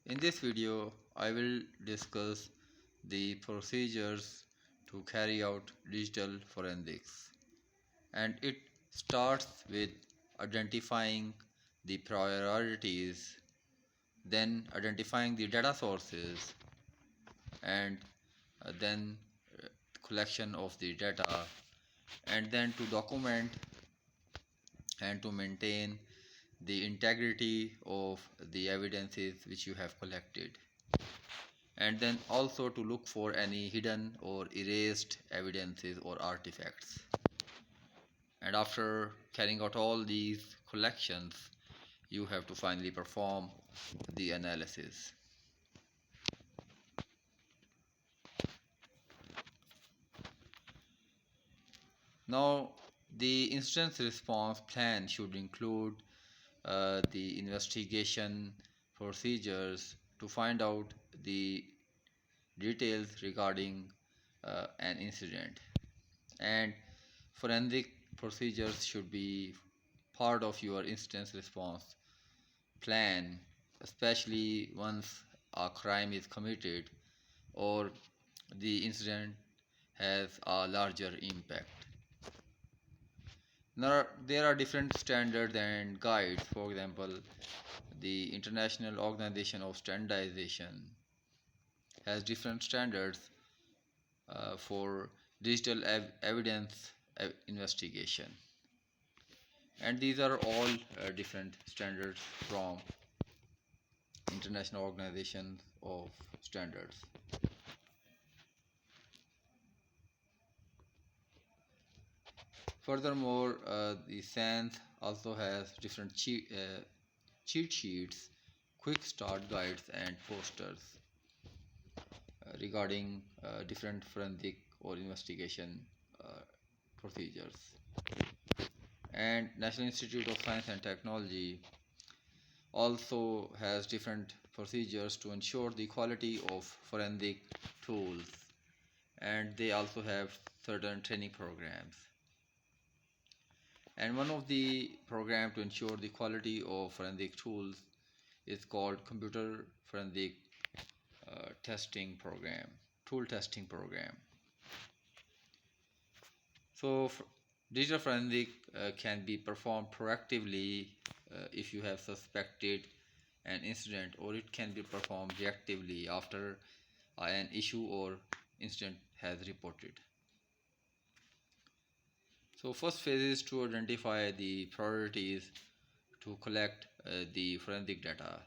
In this video, I will discuss the procedures to carry out digital forensics, and it starts with identifying the priorities, then identifying the data sources, and then collection of the data, and then to document and to maintain the integrity of the evidences which you have collected, and then also to look for any hidden or erased evidences or artifacts. And after carrying out all these collections, you have to finally perform the analysis. Now, the incident response plan should include the investigation procedures to find out the details regarding an incident, and forensic procedures should be part of your incident response plan, especially once a crime is committed or the incident has a larger impact. Now, there are different standards and guides. For example, the International Organization of Standardization has different standards for digital evidence investigation, and these are all different standards from International Organization of Standards. Furthermore, the SANS also has different cheat sheets, quick start guides, and posters regarding different forensic or investigation procedures. And National Institute of Science and Technology also has different procedures to ensure the quality of forensic tools, and they also have certain training programs. And one of the programs to ensure the quality of forensic tools is called computer forensic testing program, tool testing program. So digital forensic can be performed proactively if you have suspected an incident, or it can be performed reactively after an issue or incident has reported. So first phase is to identify the priorities to collect the forensic data.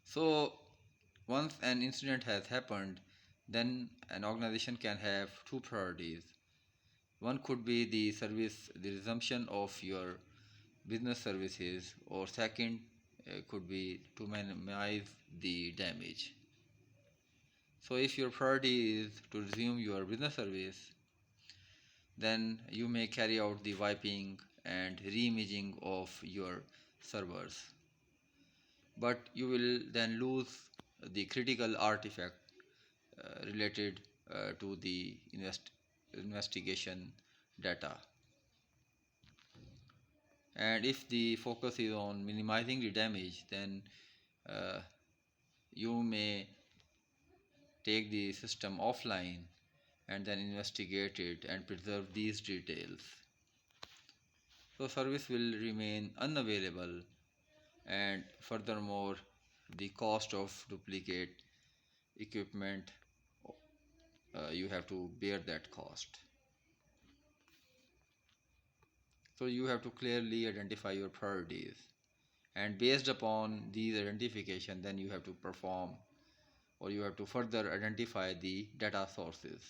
So once an incident has happened, then an organization can have two priorities. One could be the resumption of your business services, or second could be to minimize the damage. So if your priority is to resume your business service, then you may carry out the wiping and reimaging of your servers, but you will then lose the critical artifact related to the investigation data. And if the focus is on minimizing the damage, then uh, you may take the system offline and then investigate it and preserve these details. So service will remain unavailable, and furthermore the cost of duplicate equipment, you have to bear that cost. So you have to clearly identify your priorities, and based upon these identification, then you have to perform, or you have to further identify the data sources.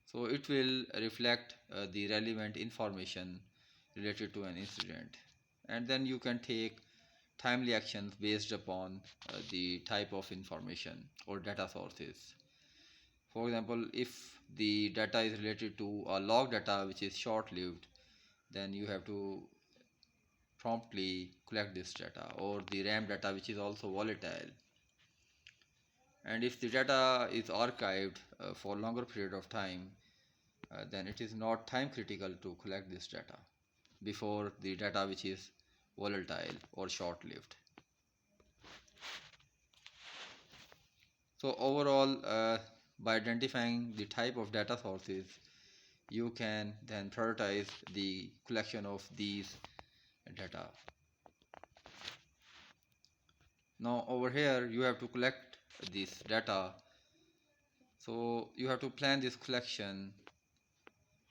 So it will reflect the relevant information related to an incident, and then you can take timely actions based upon the type of information or data sources. For example, if the data is related to a log data which is short lived, then you have to promptly collect this data, or the RAM data which is also volatile. And if the data is archived for longer period of time, then it is not time critical to collect this data before the data which is volatile, or short-lived. So overall, by identifying the type of data sources, you can then prioritize the collection of these data. Now over here you have to collect this data, so you have to plan this collection,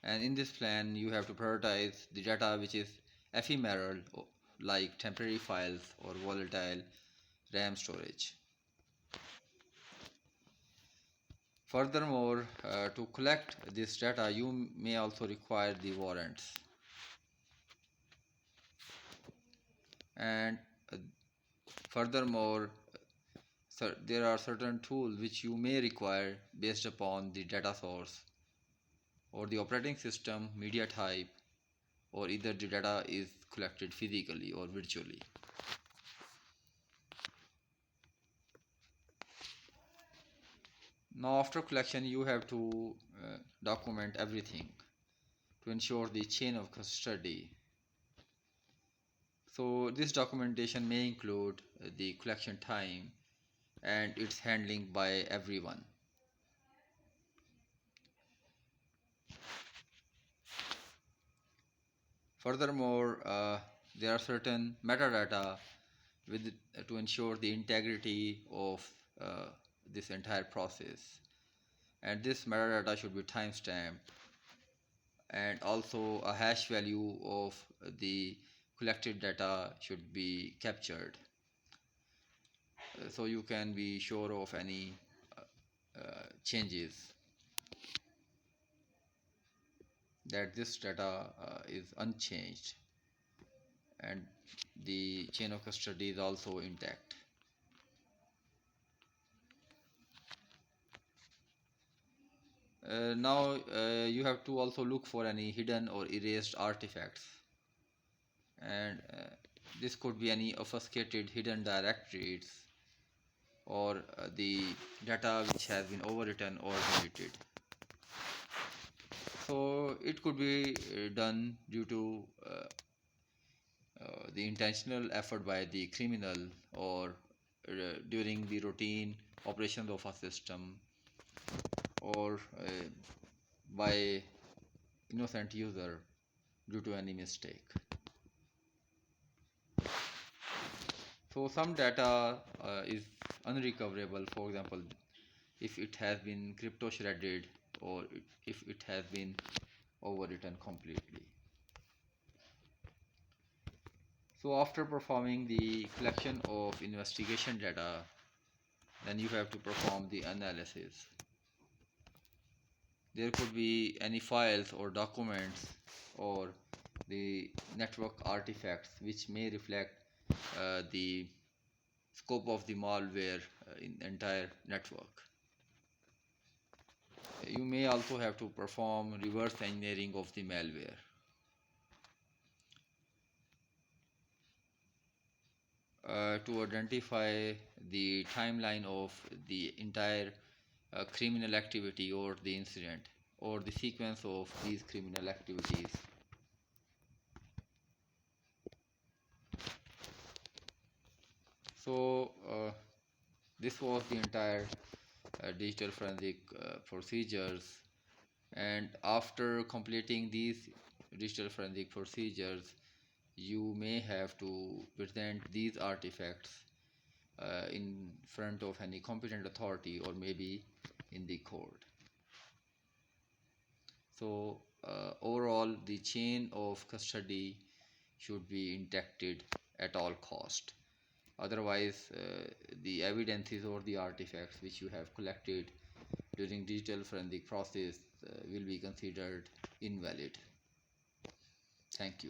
and in this plan you have to prioritize the data which is ephemeral, like temporary files or volatile RAM storage. Furthermore, to collect this data you may also require the warrants, and furthermore there are certain tools which you may require based upon the data source or the operating system, media type, or either the data is collected physically or virtually. Now after collection you have to document everything to ensure the chain of custody. So this documentation may include the collection time and its handling by everyone. Furthermore, there are certain metadata with to ensure the integrity of uh, this entire process, and this metadata should be timestamped, and also a hash value of the collected data should be captured, so you can be sure of any changes, that this data is unchanged and the chain of custody is also intact. Now you have to also look for any hidden or erased artifacts, and this could be any obfuscated hidden directories or the data which has been overwritten or deleted. So it could be done due to the intentional effort by the criminal, or during the routine operations of a system, or by innocent user due to any mistake. So some data is unrecoverable, for example, if it has been crypto shredded or if it has been overwritten completely. So after performing the collection of investigation data, then you have to perform the analysis. There could be any files or documents or the network artifacts which may reflect the scope of the malware in the entire network. You may also have to perform reverse engineering of the malware. To identify the timeline of the entire criminal activity or the incident or the sequence of these criminal activities. So this was the entire digital forensic procedures, and after completing these digital forensic procedures you may have to present these artifacts in front of any competent authority or maybe in the court. So overall the chain of custody should be intact at all cost, otherwise the evidences or the artifacts which you have collected during digital forensic process will be considered invalid. Thank you.